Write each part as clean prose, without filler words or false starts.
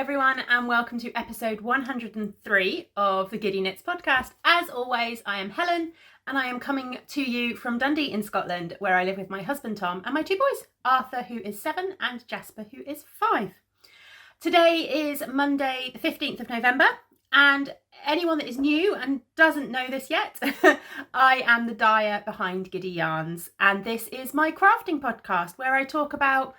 everyone, and welcome to episode 103 of the Giddy Knits podcast. As always, I am Helen and I am coming to you from Dundee in Scotland, where I live with my husband Tom and my two boys, Arthur, who is 7, and Jasper, who is 5. Today is Monday the 15th of November, and anyone that is new and doesn't know this yet, I am the dyer behind Giddy Yarns, and this is my crafting podcast where I talk about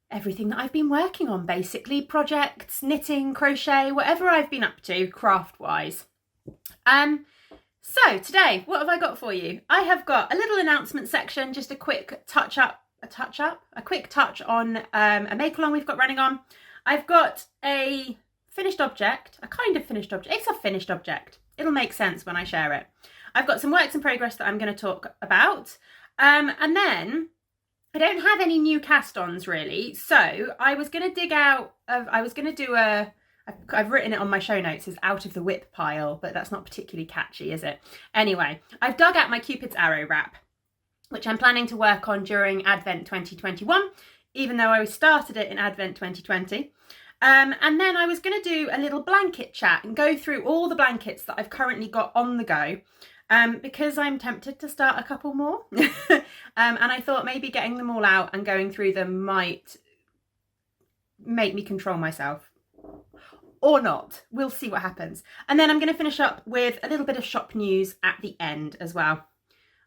everything that I've been working on, basically projects, knitting, crochet, whatever I've been up to craft wise. So today, what have I got for you? I have got a little announcement section, just a quick touch on a make along we've got running on. I've got a finished object, a kind of finished object. It's a finished object. It'll make sense when I share it. I've got some works in progress that I'm going to talk about, and then I don't have any new cast-ons really, so I was going to dig out I've written it on my show notes as out of the whip pile, but that's not particularly catchy, is it? Anyway, I've dug out my Cupid's arrow wrap, which I'm planning to work on during Advent 2021, even though I started it in Advent 2020. And then I was going to do a little blanket chat and go through all the blankets that I've currently got on the go. Because I'm tempted to start a couple more. And I thought maybe getting them all out and going through them might make me control myself. Or not. We'll see what happens. And then I'm going to finish up with a little bit of shop news at the end as well.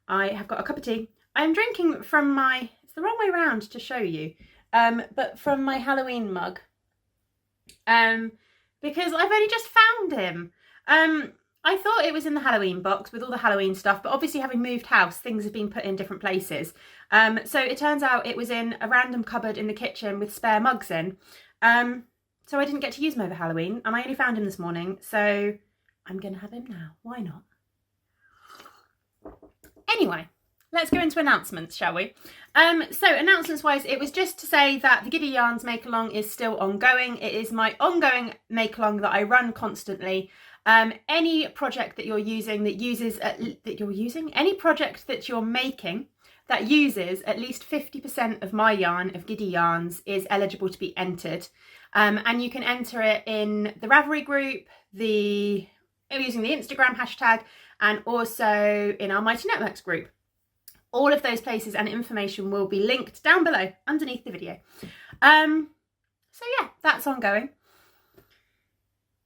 I have got a cup of tea. I am drinking from it's the wrong way round to show you, but from my Halloween mug. Because I've only just found him. I thought it was in the Halloween box with all the Halloween stuff, but obviously having moved house, things have been put in different places. So it turns out it was in a random cupboard in the kitchen with spare mugs in. So I didn't get to use him over Halloween, and I only found him this morning, so I'm going to have him now. Why not? Anyway, let's go into announcements, shall we? So announcements-wise, it was just to say that the Giddy Yarns make-along is still ongoing. It is my ongoing make-along that I run constantly. Any project that you're using any project that you're making that uses at least 50% of my yarn, of Giddy Yarns, is eligible to be entered. And you can enter it in the Ravelry Group, using the Instagram hashtag, and also in our Mighty Networks group. All of those places and information will be linked down below underneath the video. So yeah, that's ongoing.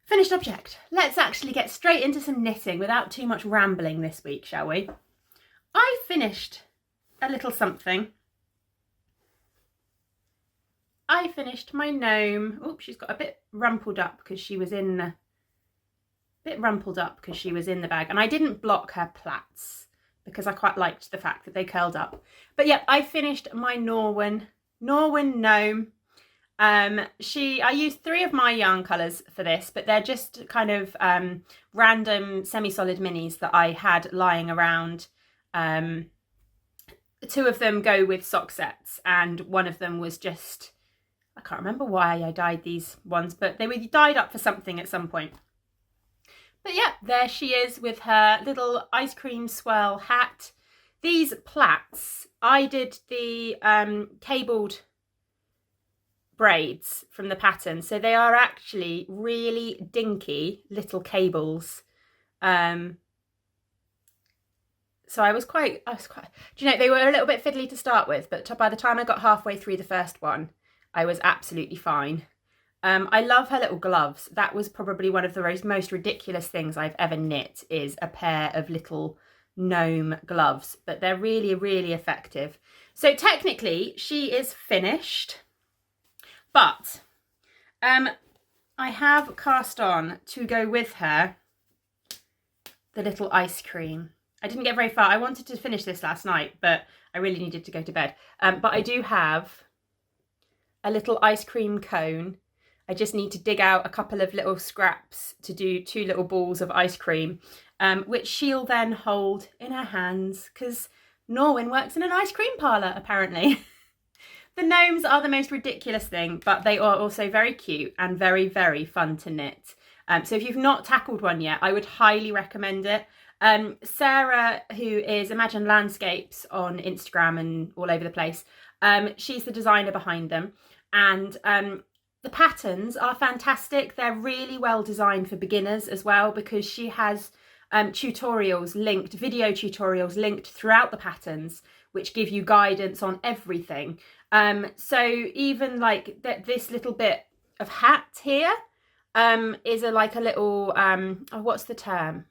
Finished object. Let's actually get straight into some knitting without too much rambling this week, shall we? I finished a little something. I finished my gnome. Oh, she's got a bit rumpled up because she was in the bag, and I didn't block her plaits because I quite liked the fact that they curled up. But yeah, I finished my Norwin gnome. I used 3 of my yarn colours for this, but they're just kind of random semi-solid minis that I had lying around. 2 of them go with sock sets, and one of them was just, I can't remember why I dyed these ones, but they were dyed up for something at some point. But yeah, there she is with her little ice cream swirl hat. These plaits, I did the cabled braids from the pattern, so they are actually really dinky little cables. So I was quite, do you know, they were a little bit fiddly to start with, but by the time I got halfway through the first one, I was absolutely fine. I love her little gloves. That was probably one of the most ridiculous things I've ever knit, is a pair of little gnome gloves, but they're really, really effective. So technically she is finished. But I have cast on to go with her the little ice cream. I didn't get very far. I wanted to finish this last night, but I really needed to go to bed. But I do have a little ice cream cone. I just need to dig out a couple of little scraps to do 2 little balls of ice cream, which she'll then hold in her hands, because Norwin works in an ice cream parlour, apparently. The gnomes are the most ridiculous thing, but they are also very cute and very, very fun to knit. So if you've not tackled one yet, I would highly recommend it. Sarah, who is Imagine Landscapes on Instagram and all over the place, she's the designer behind them. And the patterns are fantastic. They're really well designed for beginners as well, because she has tutorials linked, video tutorials linked throughout the patterns, which give you guidance on everything. So even like this little bit of hat here is like a little, oh, what's the term?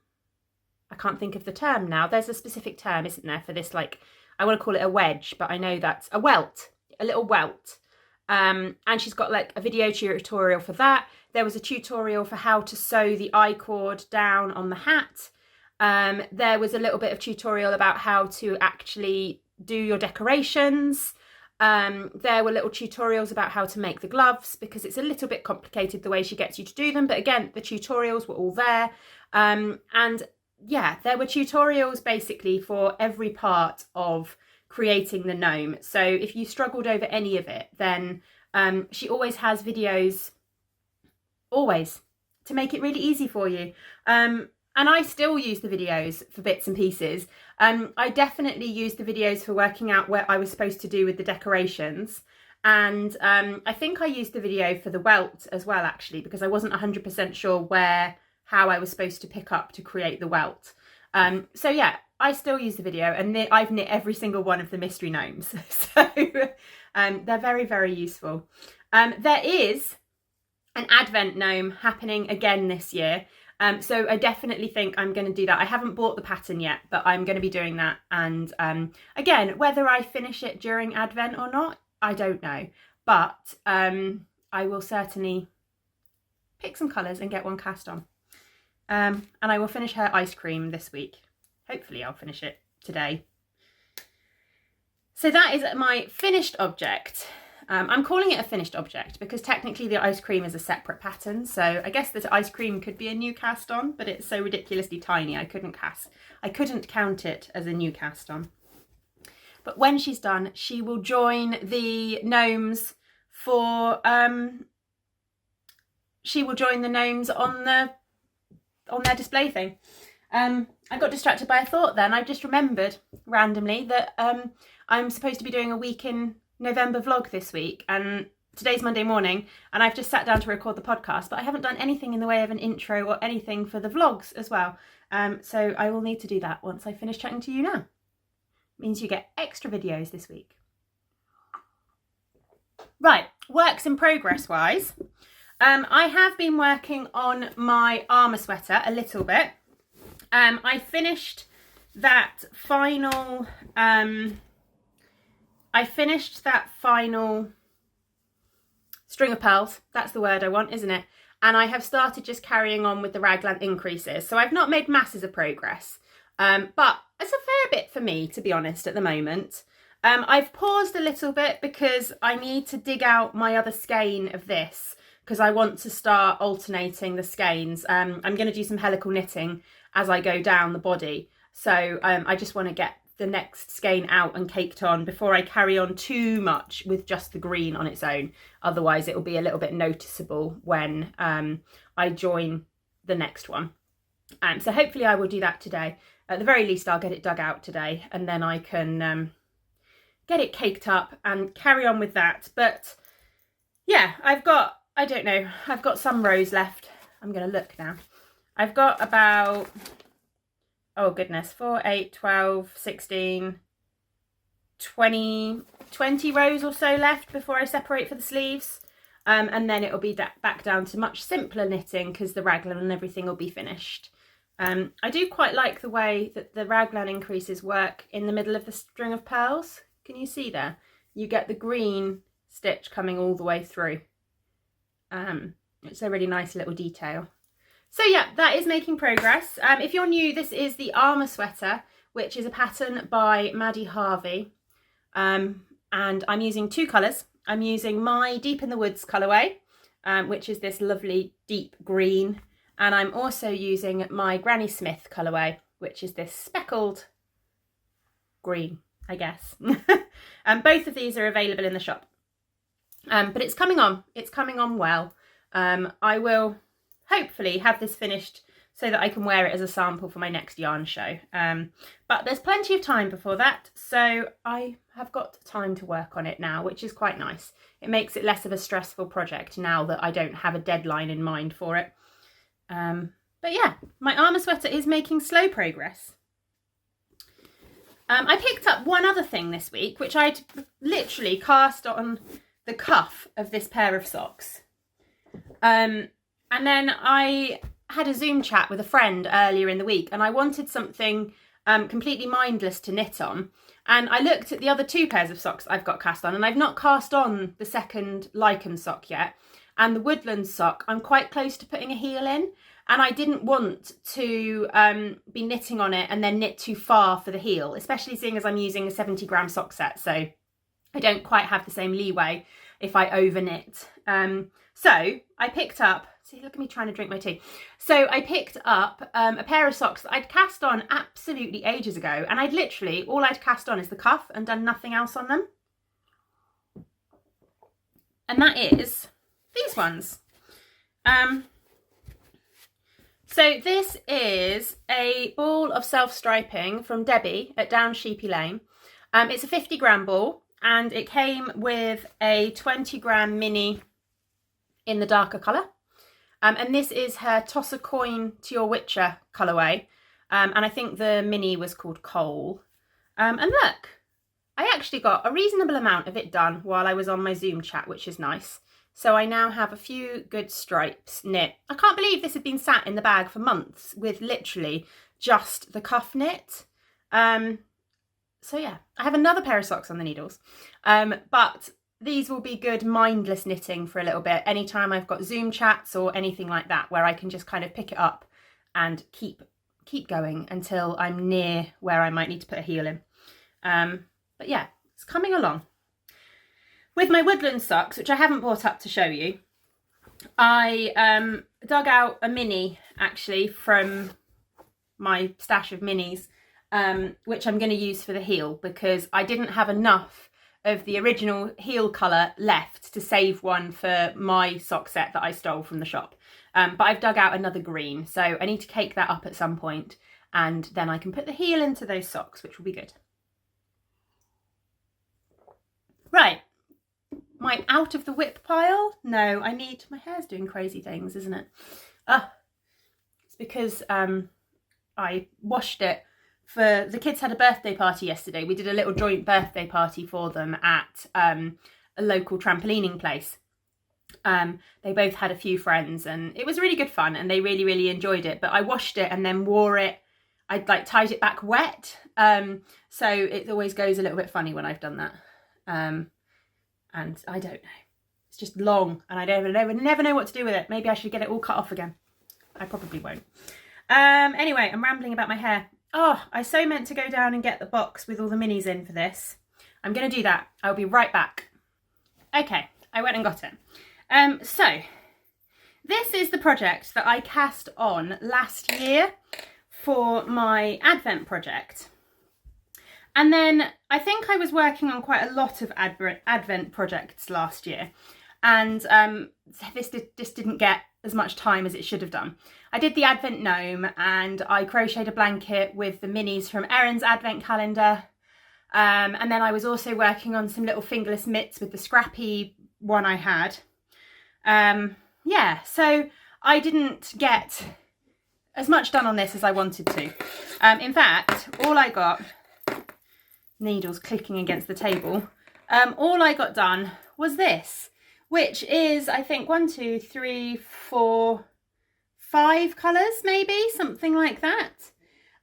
I can't think of the term now. There's a specific term, isn't there, for this, like, I want to call it a wedge, but I know that's a welt, a little welt. And she's got like a video tutorial for that. There was a tutorial for how to sew the I-cord down on the hat. There was a little bit of tutorial about how to actually do your decorations. There were little tutorials about how to make the gloves, because it's a little bit complicated the way she gets you to do them. But again, the tutorials were all there. And yeah, there were tutorials basically for every part of creating the gnome. So if you struggled over any of it, then she always has videos, always, to make it really easy for you. And I still use the videos for bits and pieces. I definitely used the videos for working out what I was supposed to do with the decorations. And I think I used the video for the welt as well, actually, because I wasn't 100% sure how I was supposed to pick up to create the welt. So yeah, I still use the video, and I've knit every single one of the mystery gnomes. So they're very, very useful. There is an Advent gnome happening again this year. So I definitely think I'm going to do that. I haven't bought the pattern yet, but I'm going to be doing that. And again, whether I finish it during Advent or not, I don't know. But I will certainly pick some colours and get one cast on. And I will finish her ice cream this week. Hopefully I'll finish it today. So that is my finished object. I'm calling it a finished object because technically the ice cream is a separate pattern. So I guess that ice cream could be a new cast on, but it's so ridiculously tiny I couldn't count it as a new cast on. But when she's done, she will join the gnomes for she will join the gnomes on their display thing. I got distracted by a thought then. I just remembered randomly that I'm supposed to be doing a week in November vlog this week, and today's Monday morning, and I've just sat down to record the podcast, but I haven't done anything in the way of an intro or anything for the vlogs as well. So I will need to do that once I finish chatting to you now. Means you get extra videos this week. Right, works in progress wise. I have been working on my armour sweater a little bit. I finished that final string of pearls. That's the word I want, isn't it? And I have started just carrying on with the raglan increases. So I've not made masses of progress, but it's a fair bit for me, to be honest, at the moment. I've paused a little bit because I need to dig out my other skein of this, because I want to start alternating the skeins. I'm going to do some helical knitting as I go down the body. So I just want to get the next skein out and caked on before I carry on too much with just the green on its own. Otherwise it will be a little bit noticeable when I join the next one. So hopefully I will do that today. At the very least I'll get it dug out today, and then I can get it caked up and carry on with that. But yeah, I've got some rows left. I'm going to look now. I've got about, oh goodness, 4, 8, 12, 16, 20 rows or so left before I separate for the sleeves. And then it'll be back down to much simpler knitting because the raglan and everything will be finished. I do quite like the way that the raglan increases work in the middle of the string of pearls. Can you see there? You get the green stitch coming all the way through. It's a really nice little detail. So yeah, that is making progress. If you're new, this is the armour sweater, which is a pattern by Maddie Harvey. And I'm using two colours. I'm using my Deep in the Woods colourway, which is this lovely deep green. And I'm also using my Granny Smith colourway, which is this speckled green, I guess. Both of these are available in the shop. But it's coming on well. I will hopefully have this finished so that I can wear it as a sample for my next yarn show. But there's plenty of time before that, so I have got time to work on it now, which is quite nice. It makes it less of a stressful project now that I don't have a deadline in mind for it. But yeah, my armour sweater is making slow progress. I picked up one other thing this week, which I'd literally cast on the cuff of this pair of socks. And then I had a Zoom chat with a friend earlier in the week, and I wanted something completely mindless to knit on. And I looked at the other 2 pairs of socks I've got cast on, and I've not cast on the second lichen sock yet. And the woodland sock, I'm quite close to putting a heel in. And I didn't want to be knitting on it and then knit too far for the heel, especially seeing as I'm using a 70-gram sock set. So I don't quite have the same leeway if I over knit. So I picked up, see, look at me trying to drink my tea. So I picked up a pair of socks that I'd cast on absolutely ages ago. And all I'd cast on is the cuff and done nothing else on them. And that is these ones. So this is a ball of self-striping from Debbie at Down Sheepy Lane. It's a 50-gram ball, and it came with a 20-gram mini in the darker colour. And this is her Toss a Coin to Your Witcher colourway. And I think the mini was called Coal. And look, I actually got a reasonable amount of it done while I was on my Zoom chat, which is nice. So I now have a few good stripes knit. I can't believe this had been sat in the bag for months with literally just the cuff knit. So yeah, I have another pair of socks on the needles. But these will be good mindless knitting for a little bit. Anytime I've got Zoom chats or anything like that, where I can just kind of pick it up and keep going until I'm near where I might need to put a heel in. But yeah, it's coming along. With my woodland socks, which I haven't brought up to show you, I dug out a mini, actually, from my stash of minis, which I'm going to use for the heel, because I didn't have enough of the original heel colour left to save one for my sock set that I stole from the shop. But I've dug out another green, so I need to cake that up at some point, and then I can put the heel into those socks, which will be good. Right. My out of the whip pile? No, my hair's doing crazy things, isn't it? It's because I washed it the kids had a birthday party yesterday. We did a little joint birthday party for them at a local trampolining place. They both had a few friends and it was really good fun and they really, really enjoyed it. But I washed it and then wore it. I'd tied it back wet. So it always goes a little bit funny when I've done that. And I don't know, it's just long and I never know what to do with it. Maybe I should get it all cut off again. I probably won't. Anyway, I'm rambling about my hair. Oh, I so meant to go down and get the box with all the minis in for this. I'm going to do that. I'll be right back. Okay, I went and got it. So this is the project that I cast on last year for my Advent project. And then I think I was working on quite a lot of Advent projects last year. And this didn't get as much time as it should have done. I did the Advent gnome and I crocheted a blanket with the minis from Erin's Advent calendar. And then I was also working on some little fingerless mitts with the scrappy one I had. Yeah, so I didn't get as much done on this as I wanted to. In fact, all I got... needles clicking against the table. All I got done was this, which is, I think, 1, 2, 3, 4, 5 colours, maybe, something like that.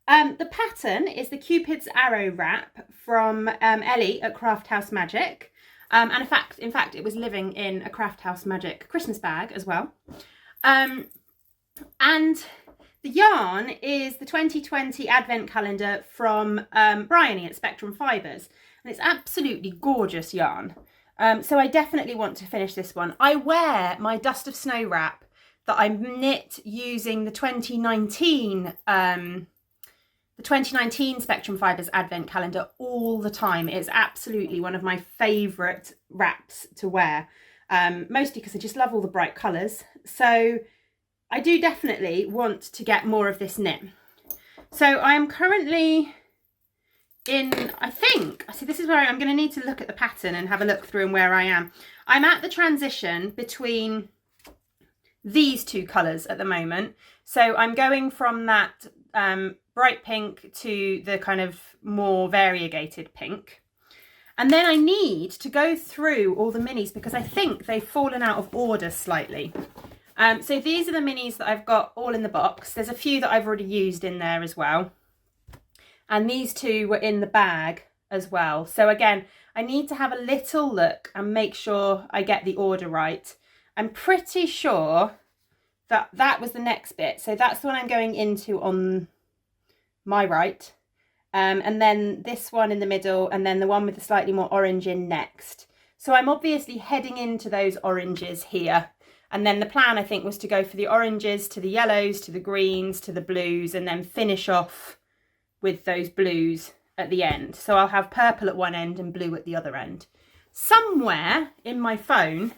The pattern is the Cupid's Arrow wrap from Ellie at Craft House Magic. And in fact, it was living in a Craft House Magic Christmas bag as well. And the yarn is the 2020 Advent calendar from Bryony at Spectrum Fibres. And it's absolutely gorgeous yarn. So I definitely want to finish this one. I wear my Dust of Snow wrap that I knit using the 2019 Spectrum Fibres Advent calendar all the time. It's absolutely one of my favourite wraps to wear. Mostly because I just love all the bright colours. So I do definitely want to get more of this knit. So I am currently in, I think, see, this is where I'm going to need to look at the pattern and have a look through and where I am. I'm at the transition between these two colours at the moment. So I'm going from that bright pink to the kind of more variegated pink. And then I need to go through all the minis because I think they've fallen out of order slightly. So these are the minis that I've got all in the box. There's a few that I've already used in there as well. And these two were in the bag as well. So again, I need to have a little look and make sure I get the order right. I'm pretty sure that that was the next bit. So that's the one I'm going into on my right. And then this one in the middle, and then the one with the slightly more orange in next. So I'm obviously heading into those oranges here. And then the plan, I think, was to go for the oranges to the yellows, to the greens, to the blues, and then finish off with those blues at the end. So I'll have purple at one end and blue at the other end. Somewhere in my phone,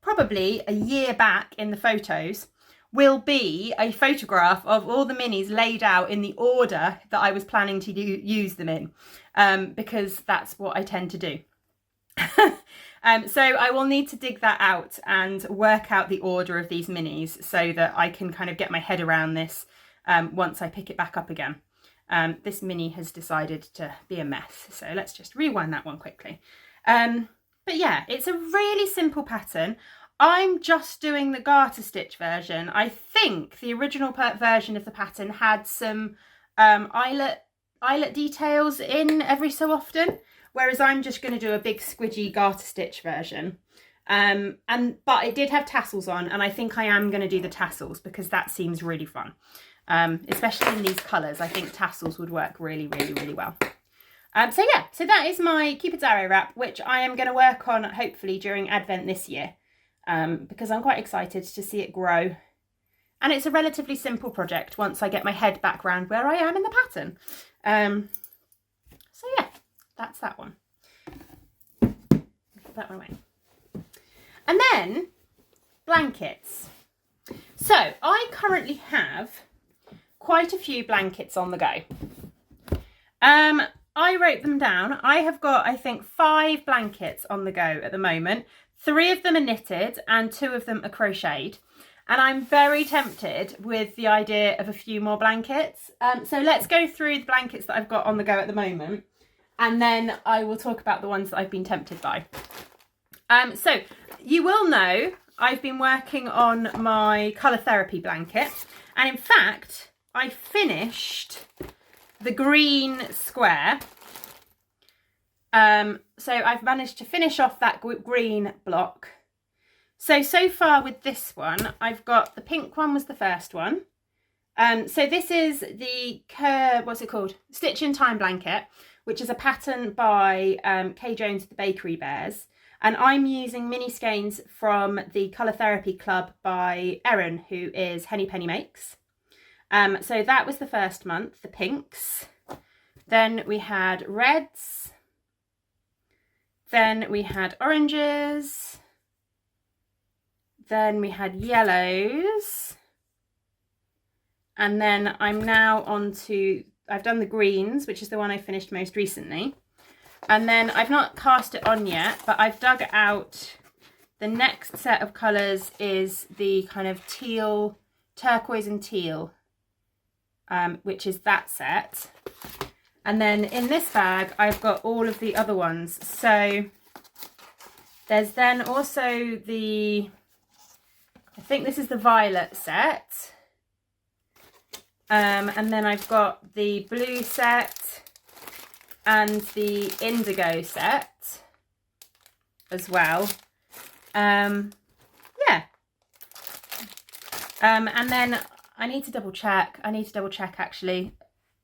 probably a year back in the photos, will be a photograph of all the minis laid out in the order that I was planning to use them in, because that's what I tend to do. So I will need to dig that out and work out the order of these minis so that I can kind of get my head around this once I pick it back up again. This mini has decided to be a mess, so let's just rewind that one quickly. But yeah, it's a really simple pattern. I'm just doing the garter stitch version. I think the original version of the pattern had some eyelet details in every so often, whereas I'm just going to do a big squidgy garter stitch version. But it did have tassels on, and I think I am going to do the tassels because that seems really fun. Especially in these colours, I think tassels would work really, really, really well. So yeah, so that is my Cupid's Arrow wrap, which I am going to work on hopefully during Advent this year, because I'm quite excited to see it grow. And it's a relatively simple project once I get my head back round where I am in the pattern. So yeah, that's that one. Put that one away. And then blankets. So I currently have quite a few blankets on the go. I wrote them down. I have got, I think, 5 blankets on the go at the moment. 3 of them are knitted and 2 of them are crocheted. And I'm very tempted with the idea of a few more blankets. So let's go through the blankets that I've got on the go at the moment. And then I will talk about the ones that I've been tempted by. So you will know I've been working on my colour therapy blanket. And in fact, I finished the green square. So I've managed to finish off that green block. So far with this one, I've got the pink one was the first one. So this is the, what's it called? Stitch in Time blanket, which is a pattern by Kay Jones, the Bakery Bears. And I'm using mini skeins from the Colour Therapy Club by Erin, who is Henny Penny Makes. So that was the first month, the pinks. Then we had reds. Then we had oranges. Then we had yellows. And then I'm now on to, I've done the greens, which is the one I finished most recently. And then I've not cast it on yet, but I've dug out the next set of colours is the kind of teal, turquoise and teal, which is that set. And then in this bag, I've got all of the other ones. So there's then also the, I think this is the violet set. And then I've got the blue set and the indigo set as well. Yeah. And then I need to double check. Actually.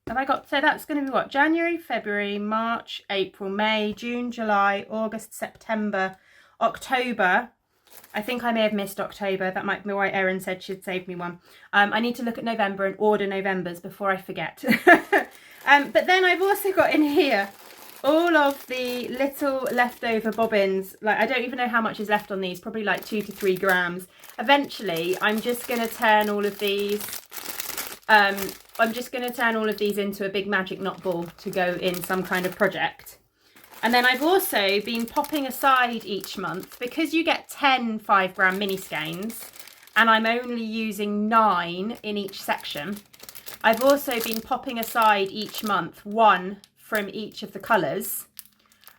Have I got, so that's going to be what? January, February, March, April, May, June, July, August, September, October. I think I may have missed October. That might be why Erin said she'd saved me one. I need to look at November and order November's before I forget. But then I've also got in here all of the little leftover bobbins. Like, I don't even know how much is left on these, probably like 2 to 3 grams. Eventually, I'm just going to turn all of these, into a big magic knot ball to go in some kind of project. And then I've also been popping aside each month, because you get 10 5-gram mini skeins and I'm only using 9 in each section. I've also been popping aside each month 1 from each of the colours,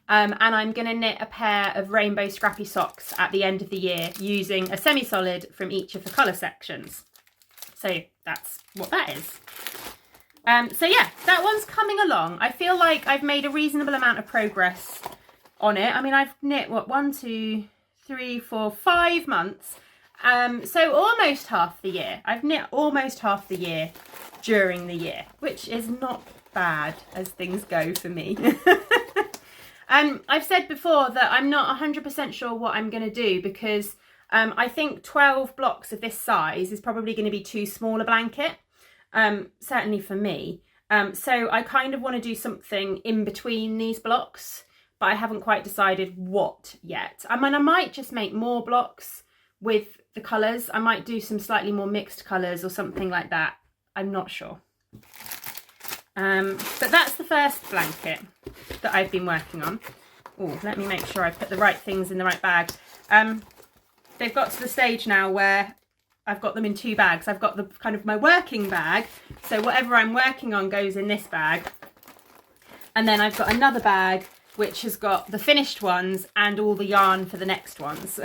and I'm going to knit a pair of rainbow scrappy socks at the end of the year using a semi-solid from each of the colour sections. So that's what that is. So yeah, that one's coming along. I feel like I've made a reasonable amount of progress on it. I mean, I've knit, what, 1, 2, 3, 4, 5 months. So almost half the year. I've knit almost half the year during the year, which is not bad as things go for me. I've said before that I'm not 100% sure what I'm going to do, because I think 12 blocks of this size is probably going to be too small a blanket, certainly for me. So I kind of want to do something in between these blocks, but I haven't quite decided what yet. I mean, I might just make more blocks with the colours. I might do some slightly more mixed colours or something like that. I'm not sure. But that's the first blanket that I've been working on. Oh, let me make sure I put the right things in the right bag. They've got to the stage now where I've got them in 2 bags. I've got the kind of my working bag, so whatever I'm working on goes in this bag. And then I've got another bag which has got the finished ones and all the yarn for the next ones.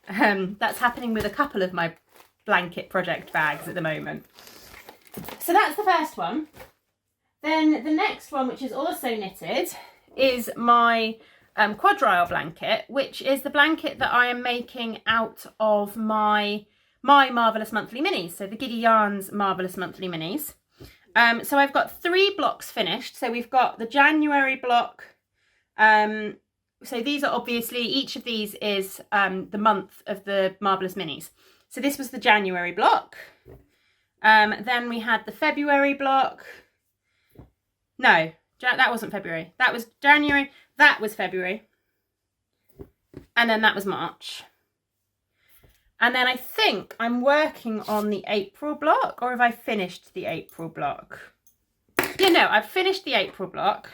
That's happening with a couple of my blanket project bags at the moment. So that's the first one. Then the next one, which is also knitted, is my quadrille blanket, which is the blanket that I am making out of my Marvellous Monthly Minis, so the Giddy Yarns Marvellous Monthly Minis. So I've got 3 blocks finished. So we've got the January block. So these are obviously, each of these is the month of the Marvellous Minis. So this was the January block. Then we had the February block. No, that wasn't February. That was January. That was February. And then that was March. And then I think I'm working on the April block, or have I finished the April block? Yeah, no, I've finished the April block.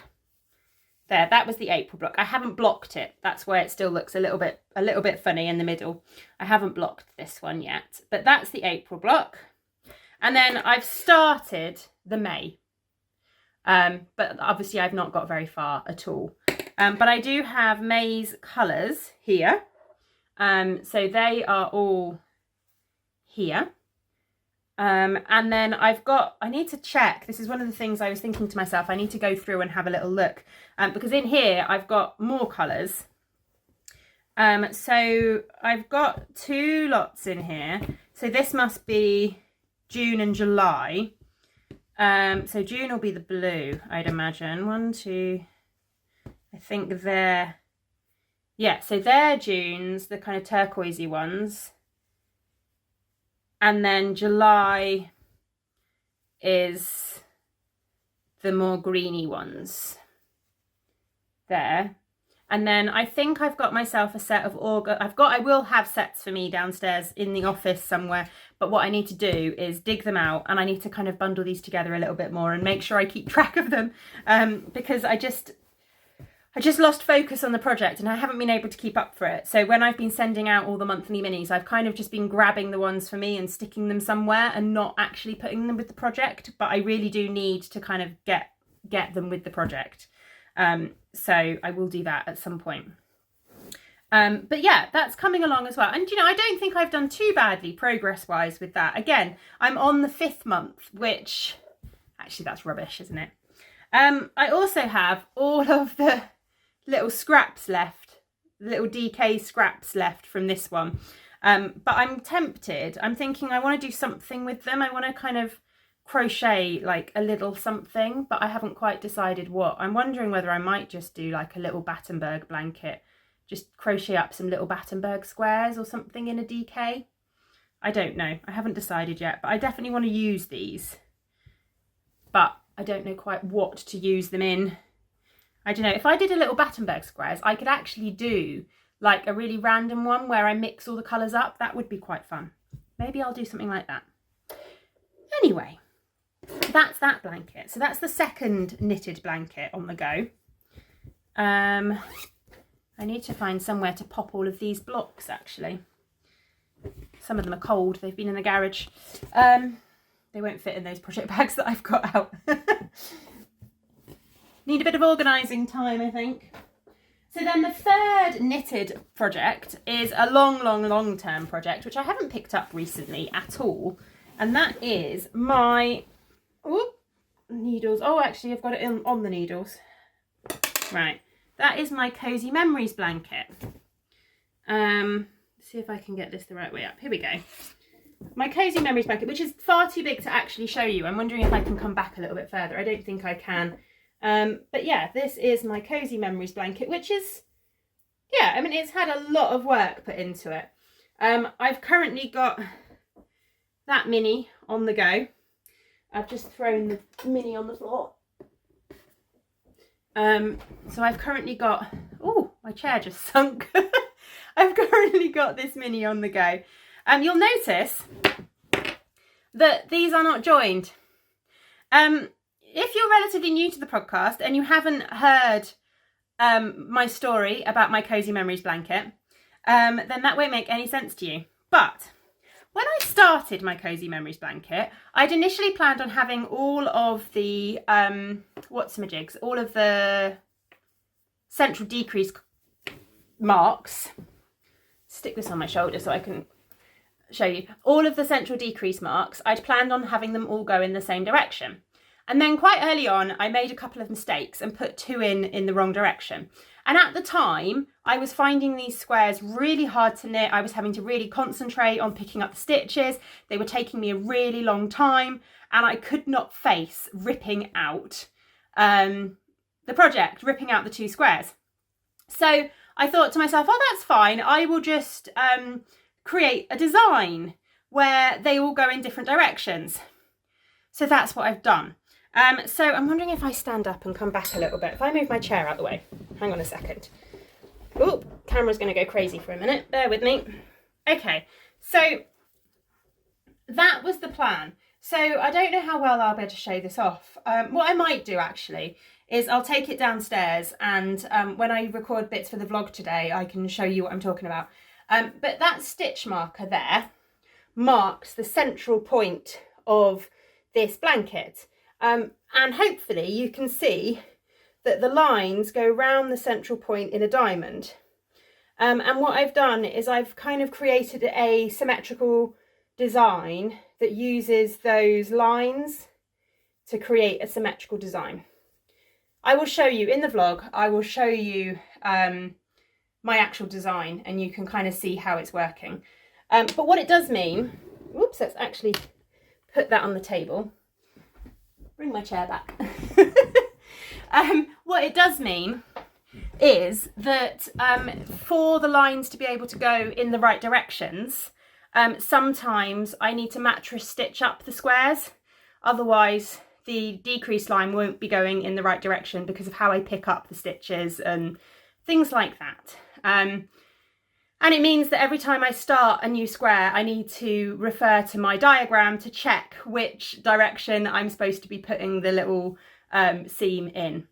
There, that was the April block. I haven't blocked it. That's where it still looks a little bit funny in the middle. I haven't blocked this one yet, but that's the April block. And then I've started the May. But obviously I've not got very far at all. But I do have May's colours here. So they are all here. And then I need to check, this is one of the things I was thinking to myself, I need to go through and have a little look, because in here I've got more colours. So I've got 2 lots in here. So this must be June and July. So June will be the blue, I'd imagine. 1, 2, I think they're, yeah, so they're June's, the kind of turquoisey ones. And then July is the more greeny ones there. And then I think I've got myself a set of I will have sets for me downstairs in the office somewhere, but what I need to do is dig them out, and I need to kind of bundle these together a little bit more and make sure I keep track of them, because I just lost focus on the project and I haven't been able to keep up for it. So when I've been sending out all the monthly minis, I've kind of just been grabbing the ones for me and sticking them somewhere and not actually putting them with the project, but I really do need to kind of get them with the project. So I will do that at some point. But yeah, that's coming along as well. And, you know, I don't think I've done too badly progress-wise with that. Again, I'm on the 5th month, which, actually that's rubbish, isn't it? I also have all of the little scraps left, little DK scraps left from this one. But I'm tempted. I'm thinking I want to do something with them. I want to kind of crochet like a little something, but I haven't quite decided what. I'm wondering whether I might just do like a little Battenberg blanket, just crochet up some little Battenberg squares or something in a DK. I don't know, I haven't decided yet, but I definitely want to use these, but I don't know quite what to use them in. I don't know, if I did a little Battenberg squares, I could actually do like a really random one where I mix all the colours up. That would be quite fun. Maybe I'll do something like that. Anyway, that's that blanket. So that's the second knitted blanket on the go. I need to find somewhere to pop all of these blocks actually. Some of them are cold, they've been in the garage. They won't fit in those project bags that I've got out. Need a bit of organising time, I think. So then the third knitted project is a long-term project, which I haven't picked up recently at all. And that is my needles. Oh, actually, I've got it on the needles. Right. That is my Cozy Memories blanket. See if I can get this the right way up. Here we go. My Cozy Memories blanket, which is far too big to actually show you. I'm wondering if I can come back a little bit further. I don't think I can. But yeah, this is my Cozy Memories blanket, which is, yeah, I mean, it's had a lot of work put into it. I've currently got that mini on the go. I've just thrown the mini on the floor. So I've currently got, oh, my chair just sunk. I've currently got this mini on the go. You'll notice that these are not joined. If you're relatively new to the podcast and you haven't heard my story about my Cozy Memories blanket, then that won't make any sense to you. But when I started my Cozy Memories blanket, I'd initially planned on having all of the, what's-my-jigs, all of the central decrease marks. Stick this on my shoulder so I can show you. All of the central decrease marks, I'd planned on having them all go in the same direction. And then quite early on, I made a couple of mistakes and put two in the wrong direction. And at the time, I was finding these squares really hard to knit. I was having to really concentrate on picking up the stitches. They were taking me a really long time, and I could not face ripping out the project, ripping out the two squares. So I thought to myself, oh, that's fine. I will just create a design where they all go in different directions. So that's what I've done. So I'm wondering if I stand up and come back a little bit. If I move my chair out the way, hang on a second. Oh, camera's going to go crazy for a minute. Bear with me. Okay, so that was the plan. So I don't know how well I'll be able to show this off. What I might do actually is I'll take it downstairs, and when I record bits for the vlog today, I can show you what I'm talking about. But that stitch marker there marks the central point of this blanket. And hopefully you can see that the lines go round the central point in a diamond. And what I've done is I've kind of created a symmetrical design that uses those lines to create a symmetrical design. I will show you in the vlog, I will show you my actual design, and you can kind of see how it's working. But what it does mean, whoops, let's actually put that on the table. Bring my chair back. What it does mean is that for the lines to be able to go in the right directions, sometimes I need to mattress stitch up the squares. Otherwise, the decrease line won't be going in the right direction because of how I pick up the stitches and things like that. And it means that every time I start a new square, I need to refer to my diagram to check which direction I'm supposed to be putting the little seam in.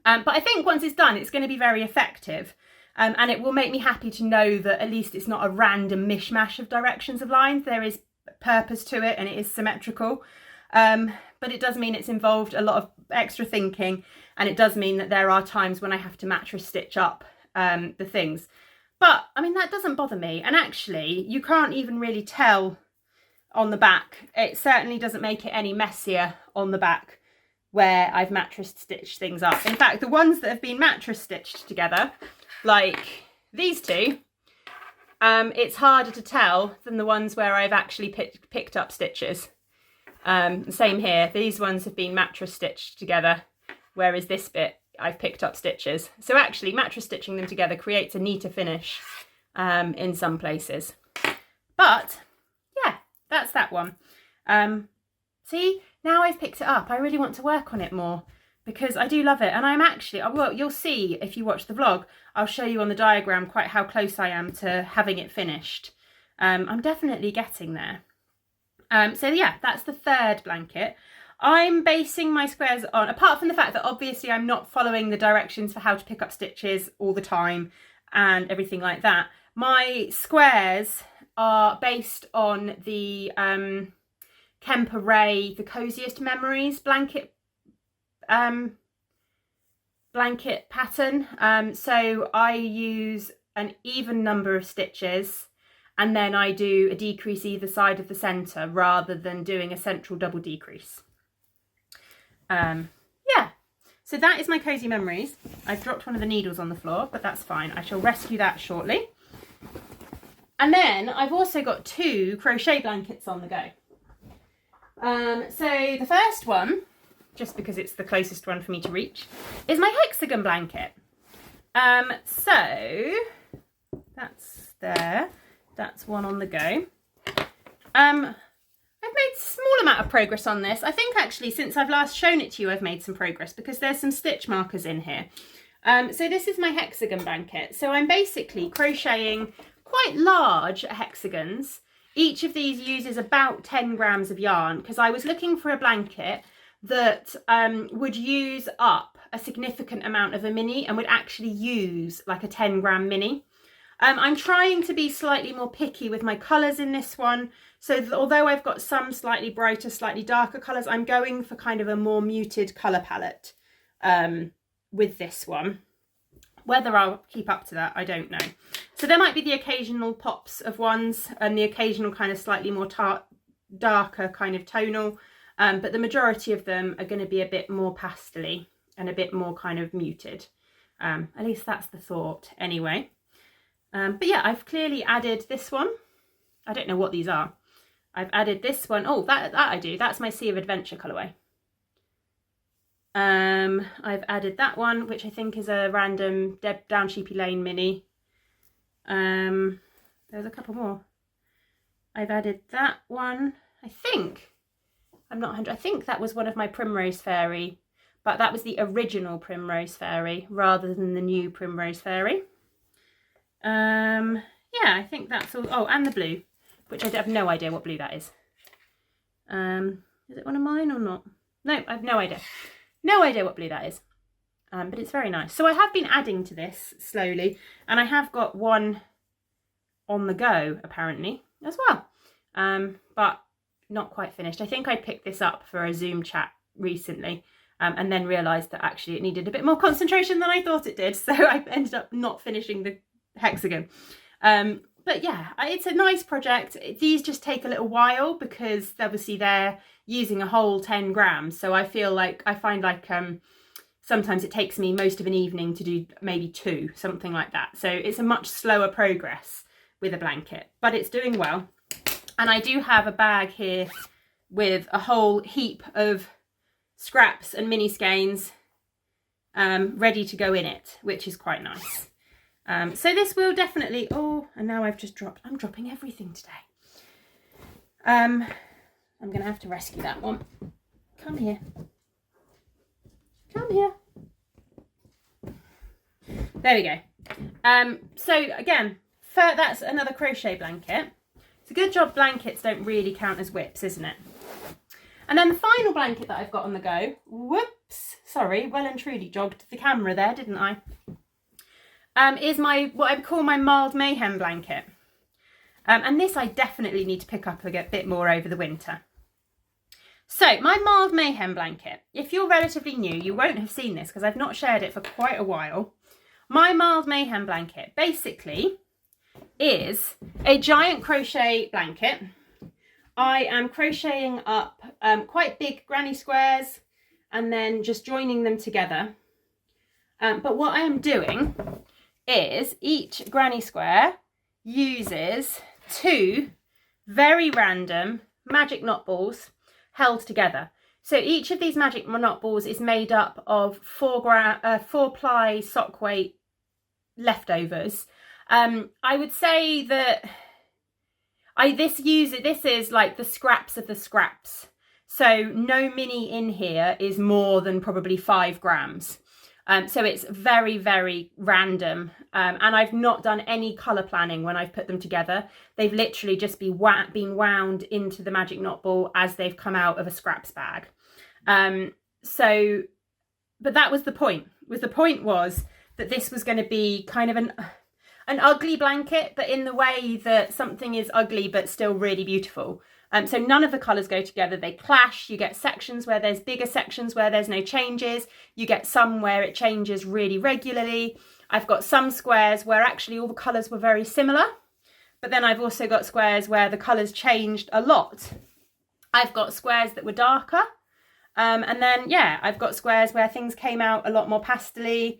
But I think once it's done, it's going to be very effective. And it will make me happy to know that at least it's not a random mishmash of directions of lines. There is purpose to it and it is symmetrical. But it does mean it's involved a lot of extra thinking. And it does mean that there are times when I have to mattress stitch up the things. But, I mean, that doesn't bother me. And actually, you can't even really tell on the back. It certainly doesn't make it any messier on the back where I've mattress stitched things up. In fact, the ones that have been mattress stitched together, like these two, it's harder to tell than the ones where I've actually picked up stitches. Same here. These ones have been mattress stitched together, whereas this bit I've picked up stitches. So actually mattress stitching them together creates a neater finish in some places. But yeah, that's that one. See, now I've picked it up. I really want to work on it more. because I do love it. And I'm actually, well, you'll see if you watch the vlog, I'll show you on the diagram quite how close I am to having it finished. I'm definitely getting there. So yeah, that's the third blanket. I'm basing my squares on, apart from the fact that obviously I'm not following the directions for how to pick up stitches all the time and everything like that, my squares are based on the Kemper Ray, The Coziest Memories blanket pattern. So I use an even number of stitches, and then I do a decrease either side of the centre rather than doing a central double decrease. Yeah, so that is my Cozy Memories. I've dropped one of the needles on the floor, but that's fine. I shall rescue that shortly. And then I've also got 2 crochet blankets on the go. So the first one, just because it's the closest one for me to reach, is my Hexagon Blanket. So that's there. That's one on the go. I've made a small amount of progress on this. I think actually since I've last shown it to you, I've made some progress because there's some stitch markers in here. So this is my Hexagon Blanket. So I'm basically crocheting quite large hexagons. Each of these uses about 10 grams of yarn because I was looking for a blanket that would use up a significant amount of a mini and would actually use like a 10 gram mini. I'm trying to be slightly more picky with my colours in this one. So although I've got some slightly brighter, slightly darker colours, I'm going for kind of a more muted colour palette with this one. Whether I'll keep up to that, I don't know. So there might be the occasional pops of ones and the occasional kind of slightly more darker kind of tonal. But the majority of them are going to be a bit more pastel-y and a bit more kind of muted. At least that's the thought anyway. But yeah, I've clearly added this one. I don't know what these are. I've added this one. Oh, that I do. That's my Sea of Adventure colourway. I've added that one, which I think is a random Down Sheepy Lane mini. There's a couple more. I've added that one. I think, I'm not 100, I think that was one of my Primrose Fairy, but that was the original Primrose Fairy rather than the new Primrose Fairy. Yeah, I think that's all. Oh, and the blue, which I have no idea what blue that is. Is it one of mine or not? No, I have no idea. No idea what blue that is. But it's very nice. So I have been adding to this slowly, and I have got one on the go apparently as well. But not quite finished. I think I picked this up for a Zoom chat recently, and then realised that actually it needed a bit more concentration than I thought it did. So I ended up not finishing the hexagon. But yeah, it's a nice project. These just take a little while because obviously they're using a whole 10 grams. So I find like sometimes it takes me most of an evening to do maybe 2, something like that. So it's a much slower progress with a blanket, but it's doing well. And I do have a bag here with a whole heap of scraps and mini skeins ready to go in it, which is quite nice. So this will definitely, oh, and now I've just dropped, I'm dropping everything today. I'm going to have to rescue that one. Come here. Come here. There we go. So again, that's another crochet blanket. It's a good job blankets don't really count as whips, isn't it? And then the final blanket that I've got on the go, whoops, sorry, well and truly jogged the camera there, didn't I? Is what I call my mild Mayhem blanket. And this I definitely need to pick up a bit more over the winter. So my mild Mayhem blanket, if you're relatively new, you won't have seen this because I've not shared it for quite a while. My mild Mayhem blanket basically is a giant crochet blanket. I am crocheting up quite big granny squares and then just joining them together. But what I am doing is each granny square uses 2 very random magic knot balls held together. So each of these magic knot balls is made up of 4 ply sock weight leftovers. I would say that this is like the scraps of the scraps. So no mini in here is more than probably 5 grams. So it's very, very random. And I've not done any colour planning when I've put them together. They've literally just been wound into the Magic Knot Ball as they've come out of a scraps bag. But that was the point. The point was that this was going to be kind of an ugly blanket, but in the way that something is ugly but still really beautiful. So none of the colours go together, they clash. You get sections where there's bigger sections where there's no changes. You get some where it changes really regularly. I've got some squares where actually all the colours were very similar, but then I've also got squares where the colours changed a lot. I've got squares that were darker, and then, yeah, I've got squares where things came out a lot more pastel-y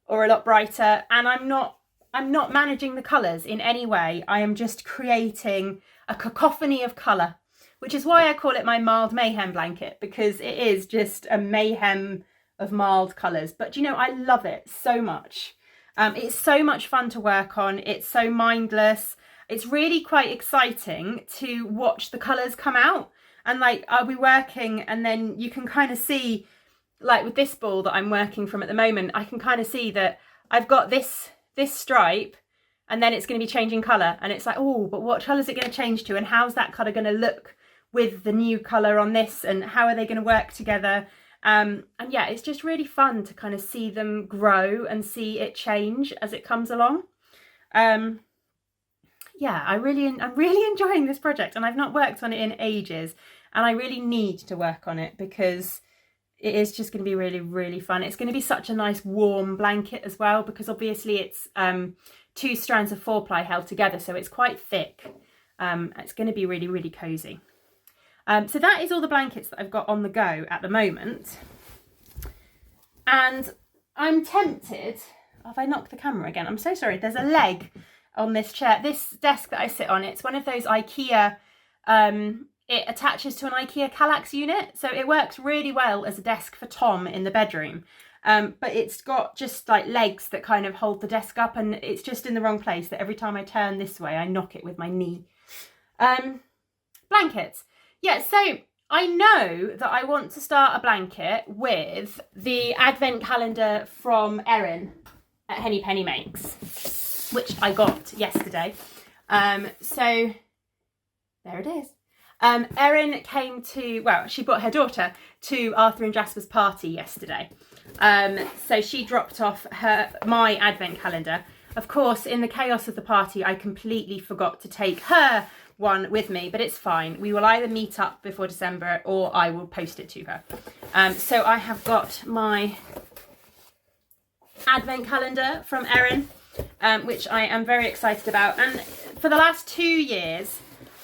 or a lot brighter, and I'm not managing the colours in any way. I am just creating a cacophony of colour, which is why I call it my mild mayhem blanket, because it is just a mayhem of mild colours. But you know, I love it so much. It's so much fun to work on. It's so mindless. It's really quite exciting to watch the colours come out. And like, I'll be working and then you can kind of see, like with this ball that I'm working from at the moment, I can kind of see that I've got this stripe, and then it's going to be changing colour, and it's like, oh, but what colour is it going to change to, and how's that colour going to look with the new colour on this, and how are they going to work together? And yeah, it's just really fun to kind of see them grow and see it change as it comes along. Yeah, I'm really enjoying this project, and I've not worked on it in ages, and I really need to work on it because it is just going to be really, really fun. It's going to be such a nice warm blanket as well, because obviously it's 2 strands of 4-ply held together, so it's quite thick. It's going to be really, really cozy. So that is all the blankets that I've got on the go at the moment. And I'm tempted... Have I knocked the camera again? I'm so sorry. There's a leg on this chair. This desk that I sit on, it's one of those IKEA... it attaches to an IKEA Kallax unit, so it works really well as a desk for Tom in the bedroom. But it's got just like legs that kind of hold the desk up, and it's just in the wrong place that every time I turn this way, I knock it with my knee. Blankets. Yeah, so I know that I want to start a blanket with the advent calendar from Erin at Henny Penny Makes, which I got yesterday. So there it is. Erin came to, well, she brought her daughter to Arthur and Jasper's party yesterday. So she dropped off my advent calendar. Of course, in the chaos of the party, I completely forgot to take her one with me, but it's fine. We will either meet up before December or I will post it to her. So I have got my advent calendar from Erin, which I am very excited about. And for the last 2 years,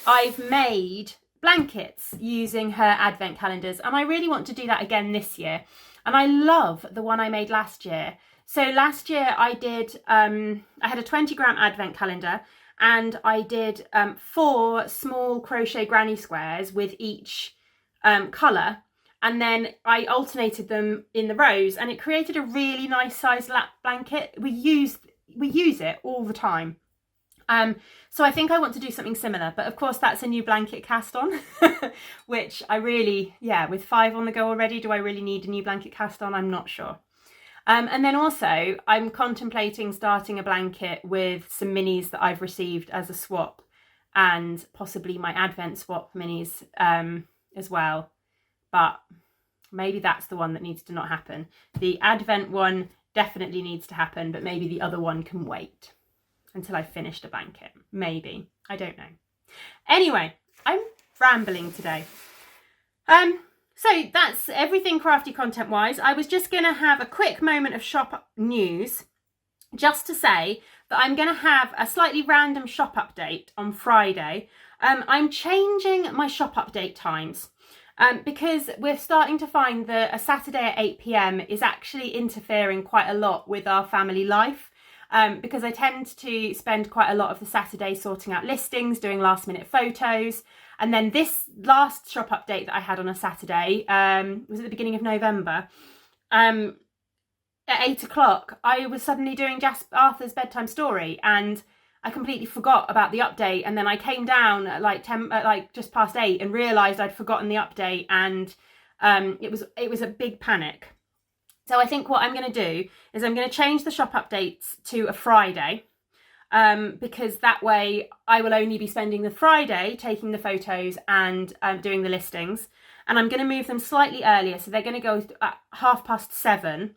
I've made blankets using her advent calendars, and I really want to do that again this year. And I love the one I made last year. So last year I did, I had a 20-gram advent calendar, and I did 4 small crochet granny squares with each colour, and then I alternated them in the rows, and it created a really nice size lap blanket. We use it all the time. So I think I want to do something similar, but of course that's a new blanket cast on, which I really, yeah, with 5 on the go already, do I really need a new blanket cast on? I'm not sure. And then also I'm contemplating starting a blanket with some minis that I've received as a swap, and possibly my advent swap minis as well. But maybe that's the one that needs to not happen. The advent one definitely needs to happen, but maybe the other one can wait until I've finished a blanket. Maybe. I don't know. Anyway, I'm rambling today. So that's everything crafty content wise. I was just going to have a quick moment of shop news, just to say that I'm going to have a slightly random shop update on Friday. I'm changing my shop update times because we're starting to find that a Saturday at 8 p.m. is actually interfering quite a lot with our family life. Because I tend to spend quite a lot of the Saturday sorting out listings, doing last minute photos. And then this last shop update that I had on a Saturday was at the beginning of November. At 8 o'clock, I was suddenly doing Arthur's bedtime story, and I completely forgot about the update, and then I came down at like just past 8 and realised I'd forgotten the update, and it was a big panic. So I think what I'm going to do is I'm going to change the shop updates to a Friday, because that way I will only be spending the Friday taking the photos and doing the listings, and I'm going to move them slightly earlier, so they're going to go at 7:30.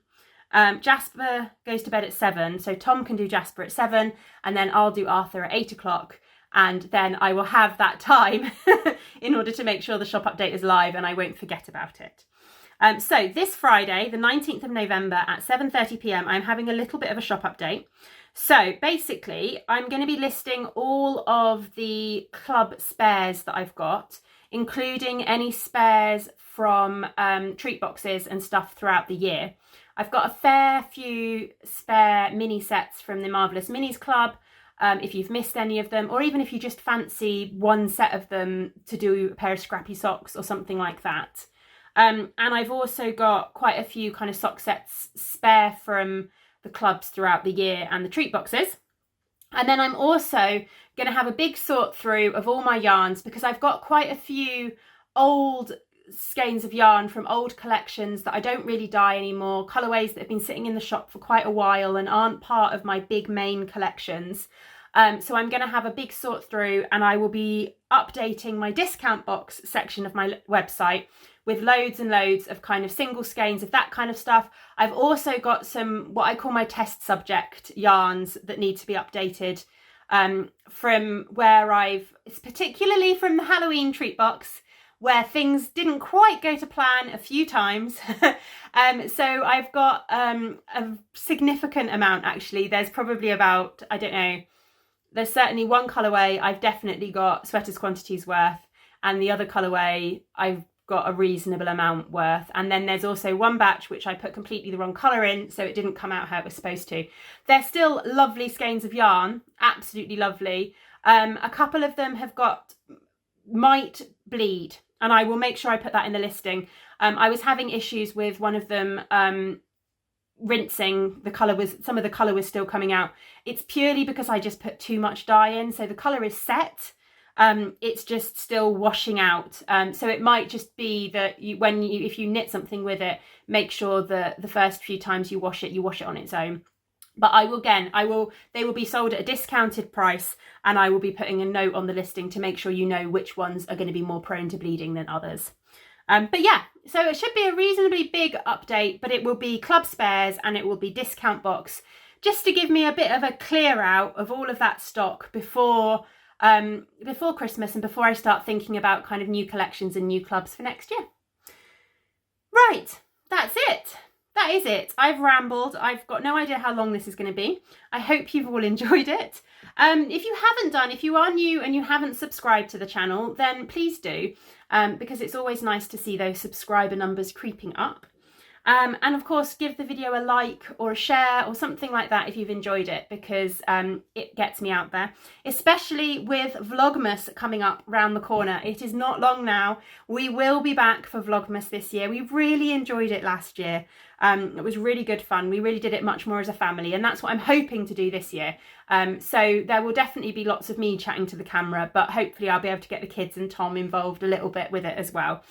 Jasper goes to bed at 7, so Tom can do Jasper at 7, and then I'll do Arthur at 8 o'clock, and then I will have that time in order to make sure the shop update is live and I won't forget about it. So this Friday, the 19th of November at 7:30 p.m, I'm having a little bit of a shop update. So basically, I'm going to be listing all of the club spares that I've got, including any spares from treat boxes and stuff throughout the year. I've got a fair few spare mini sets from the Marvellous Minis Club, if you've missed any of them, or even if you just fancy one set of them to do a pair of scrappy socks or something like that. And I've also got quite a few kind of sock sets spare from the clubs throughout the year and the treat boxes. And then I'm also going to have a big sort through of all my yarns, because I've got quite a few old skeins of yarn from old collections that I don't really dye anymore, colourways that have been sitting in the shop for quite a while and aren't part of my big main collections. So I'm going to have a big sort through, and I will be updating my discount box section of my website with loads and loads of kind of single skeins of that kind of stuff. I've also got some what I call my test subject yarns that need to be updated from where it's particularly from the Halloween treat box, where things didn't quite go to plan a few times. So I've got a significant amount, actually. There's probably about, I don't know, there's certainly one colourway I've definitely got sweaters quantities worth, and the other colourway I've got a reasonable amount worth. And then there's also one batch which I put completely the wrong colour in, so it didn't come out how it was supposed to. They're still lovely skeins of yarn, absolutely lovely. A couple of them have got might bleed, and I will make sure I put that in the listing. I was having issues with one of them rinsing. Some of the colour was still coming out. It's purely because I just put too much dye in, so the colour is set. It's just still washing out. So it might just be that if you knit something with it, make sure that the first few times you wash it on its own. But they will be sold at a discounted price, and I will be putting a note on the listing to make sure you know which ones are going to be more prone to bleeding than others. But yeah, so it should be a reasonably big update, but it will be club spares and it will be discount box, just to give me a bit of a clear out of all of that stock before Christmas and before I start thinking about kind of new collections and new clubs for next year. Right, that's it. That is it. I've rambled. I've got no idea how long this is going to be. I hope you've all enjoyed it. If you are new and you haven't subscribed to the channel, then please do, because it's always nice to see those subscriber numbers creeping up. And of course, give the video a like or a share or something like that if you've enjoyed it, because it gets me out there, especially with Vlogmas coming up round the corner. It is not long now. We will be back for Vlogmas this year. We really enjoyed it last year. It was really good fun. We really did it much more as a family, and that's what I'm hoping to do this year. So there will definitely be lots of me chatting to the camera, but hopefully I'll be able to get the kids and Tom involved a little bit with it as well,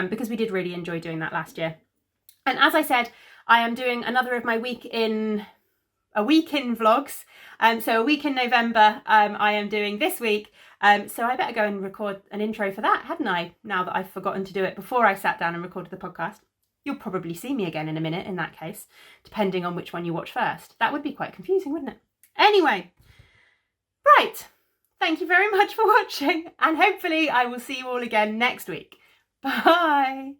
because we did really enjoy doing that last year. And as I said, I am doing another of my week in vlogs. So a week in November, I am doing this week. So I better go and record an intro for that, hadn't I? Now that I've forgotten to do it before I sat down and recorded the podcast. You'll probably see me again in a minute in that case, depending on which one you watch first. That would be quite confusing, wouldn't it? Anyway, right. Thank you very much for watching, and hopefully I will see you all again next week. Bye.